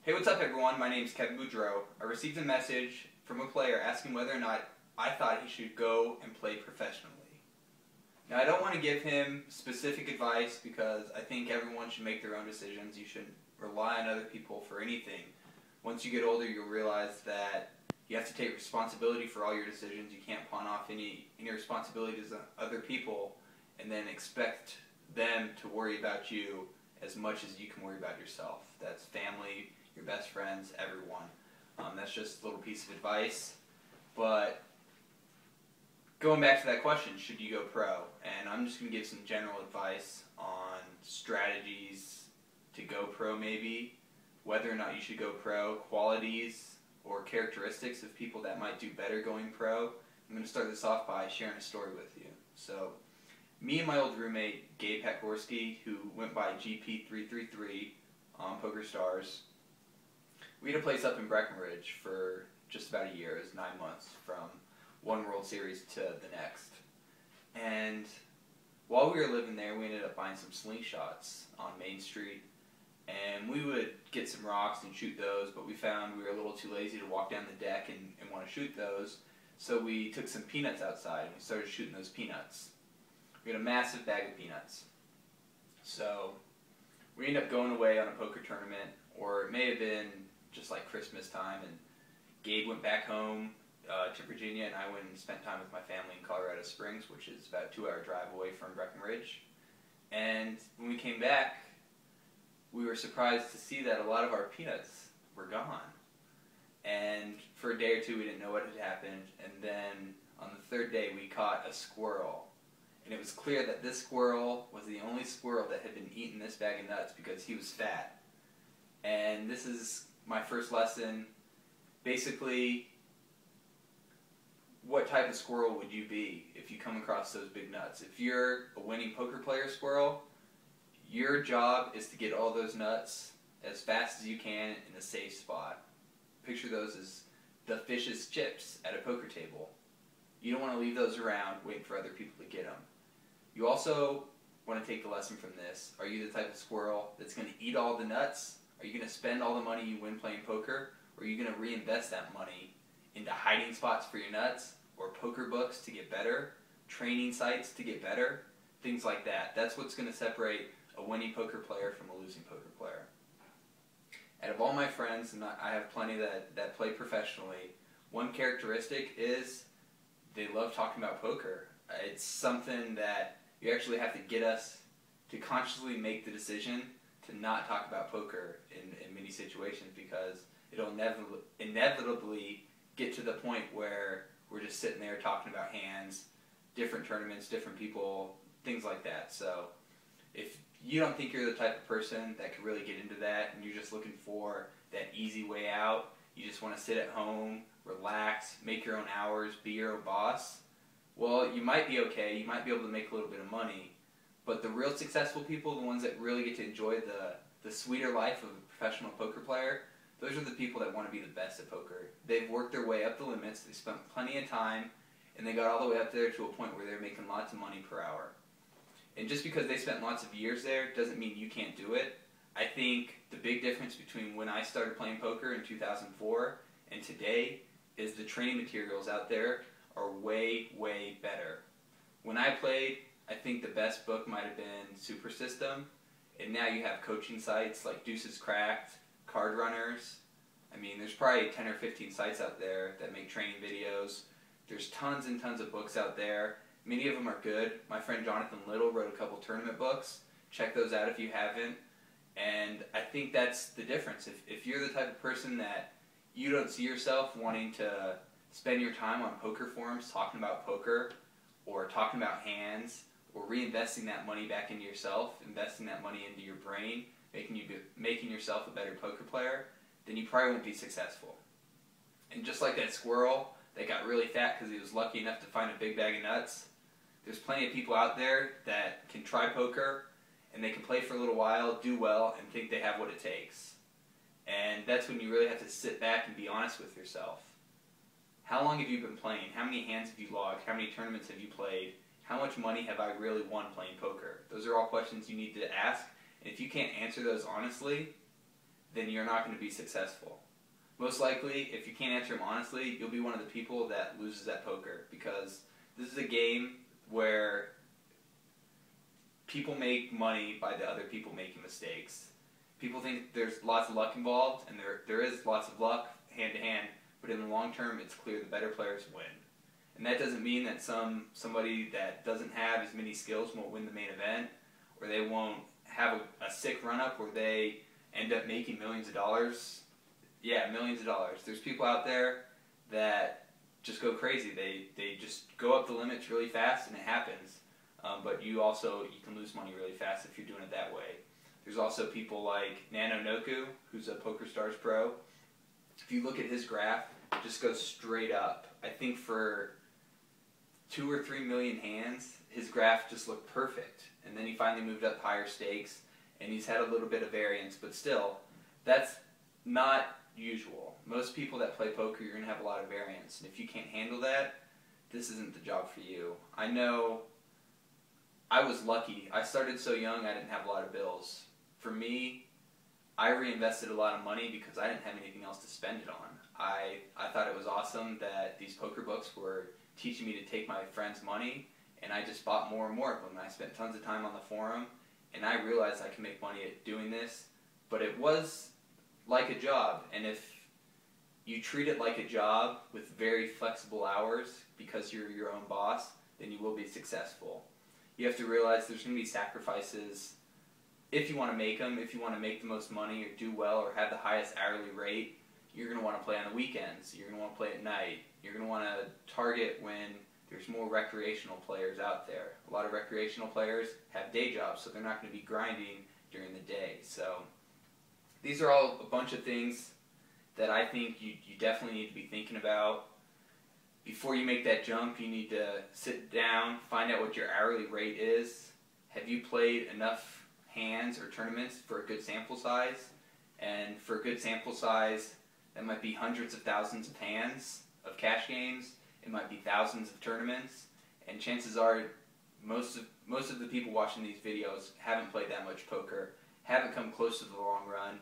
Hey, what's up everyone? My name is KevinPhwap. I received a message from a player asking whether or not I thought he should go and play professionally. Now, I don't want to give him specific advice because I think everyone should make their own decisions. You shouldn't rely on other people for anything. Once you get older, you'll realize that you have to take responsibility for all your decisions. You can't pawn off any responsibilities on other people and then expect them to worry about you as much as you can worry about yourself. That's family, your best friends, everyone. That's just a little piece of advice. But going back to that question, should you go pro? And I'm just going to give some general advice on strategies to go pro maybe, whether or not you should go pro, qualities or characteristics of people that might do better going pro. I'm going to start this off by sharing a story with you. So, me and my old roommate, Gabe, who went by GP333 on PokerStars, we had a place up in Breckenridge for just about a year. It was 9 months from one World Series to the next. And while we were living there, we ended up buying some slingshots on Main Street. And we would get some rocks and shoot those, but we found we were a little too lazy to walk down the deck and want to shoot those. So we took some peanuts outside and we started shooting those peanuts. We had a massive bag of peanuts. So we ended up going away on a poker tournament, or it may have been just like Christmas time, and Gabe went back home to Virginia, and I went and spent time with my family in Colorado Springs, which is about a 2-hour drive away from Breckenridge. And when we came back, we were surprised to see that a lot of our peanuts were gone. And for a day or two, we didn't know what had happened. And then on the third day, we caught a squirrel. And it was clear that this squirrel was the only squirrel that had been eating this bag of nuts because he was fat. And this is my first lesson. Basically, what type of squirrel would you be if you come across those big nuts? If you're a winning poker player squirrel, your job is to get all those nuts as fast as you can in a safe spot. Picture those as the fish's chips at a poker table. You don't want to leave those around waiting for other people to get them. You also want to take the lesson from this. Are you the type of squirrel that's going to eat all the nuts? Are you going to spend all the money you win playing poker? Or are you going to reinvest that money into hiding spots for your nuts, or poker books to get better, training sites to get better, things like that? That's what's going to separate a winning poker player from a losing poker player. Out of all my friends, and I have plenty that play professionally, one characteristic is they love talking about poker. It's something that you actually have to get us to consciously make the decision to not talk about poker in many situations, because it'll inevitably get to the point where we're just sitting there talking about hands, different tournaments, different people, things like that. So if you don't think you're the type of person that could really get into that, and you're just looking for that easy way out, you just want to sit at home, relax, make your own hours, be your own boss, well, you might be okay, you might be able to make a little bit of money, but the real successful people, the ones that really get to enjoy the sweeter life of a professional poker player, those are the people that want to be the best at poker. They've worked their way up the limits, they spent plenty of time, and they got all the way up there to a point where they're making lots of money per hour. And just because they spent lots of years there doesn't mean you can't do it. I think the big difference between when I started playing poker in 2004 and today is the training materials out there are way, way better. When I played, I think the best book might have been Super System, and now you have coaching sites like Deuces Cracked, Card Runners. I mean, there's probably 10 or 15 sites out there that make training videos. There's tons and tons of books out there. Many of them are good. My friend Jonathan Little wrote a couple tournament books. Check those out if you haven't. And I think that's the difference. If you're the type of person that you don't see yourself wanting to spend your time on poker forums talking about poker, or talking about hands, or reinvesting that money back into yourself, investing that money into your brain, making yourself a better poker player, then you probably won't be successful. And just like that squirrel that got really fat because he was lucky enough to find a big bag of nuts, there's plenty of people out there that can try poker, and they can play for a little while, do well, and think they have what it takes. And that's when you really have to sit back and be honest with yourself. How long have you been playing? How many hands have you logged? How many tournaments have you played? How much money have I really won playing poker? Those are all questions you need to ask, and if you can't answer those honestly, then you're not going to be successful. Most likely, if you can't answer them honestly, you'll be one of the people that loses at poker, because this is a game where people make money by the other people making mistakes. People think there's lots of luck involved, and there is lots of luck hand to hand, but in the long term, it's clear the better players win. And that doesn't mean that somebody that doesn't have as many skills won't win the main event, or they won't have a sick run-up where they end up making millions of dollars. Yeah, millions of dollars. There's people out there that just go crazy. They just go up the limits really fast, and it happens. But you can lose money really fast if you're doing it that way. There's also people like Nano Noku, who's a PokerStars pro. If you look at his graph, it just goes straight up. I think for 2 or 3 million hands, his graph just looked perfect. And then he finally moved up higher stakes, and he's had a little bit of variance, but still, that's not usual. Most people that play poker, you're going to have a lot of variance. And if you can't handle that, this isn't the job for you. I know I was lucky. I started so young, I didn't have a lot of bills. For me, I reinvested a lot of money because I didn't have anything else to spend it on. I thought it was awesome that these poker books were teaching me to take my friends' money, and I just bought more and more of them. I spent tons of time on the forum, and I realized I can make money at doing this, but it was like a job, and if you treat it like a job with very flexible hours because you're your own boss, then you will be successful. You have to realize there's going to be sacrifices if you want to make them. If you want to make the most money or do well or have the highest hourly rate, you're going to want to play on the weekends. You're going to want to play at night. You're going to want to target when there's more recreational players out there. A lot of recreational players have day jobs, so they're not going to be grinding during the day. So these are all a bunch of things that I think you definitely need to be thinking about. Before you make that jump, you need to sit down, find out what your hourly rate is. Have you played enough hands or tournaments for a good sample size? And for a good sample size, that might be hundreds of thousands of hands of cash games. It might be thousands of tournaments. And chances are, most of the people watching these videos haven't played that much poker, haven't come close to the long run,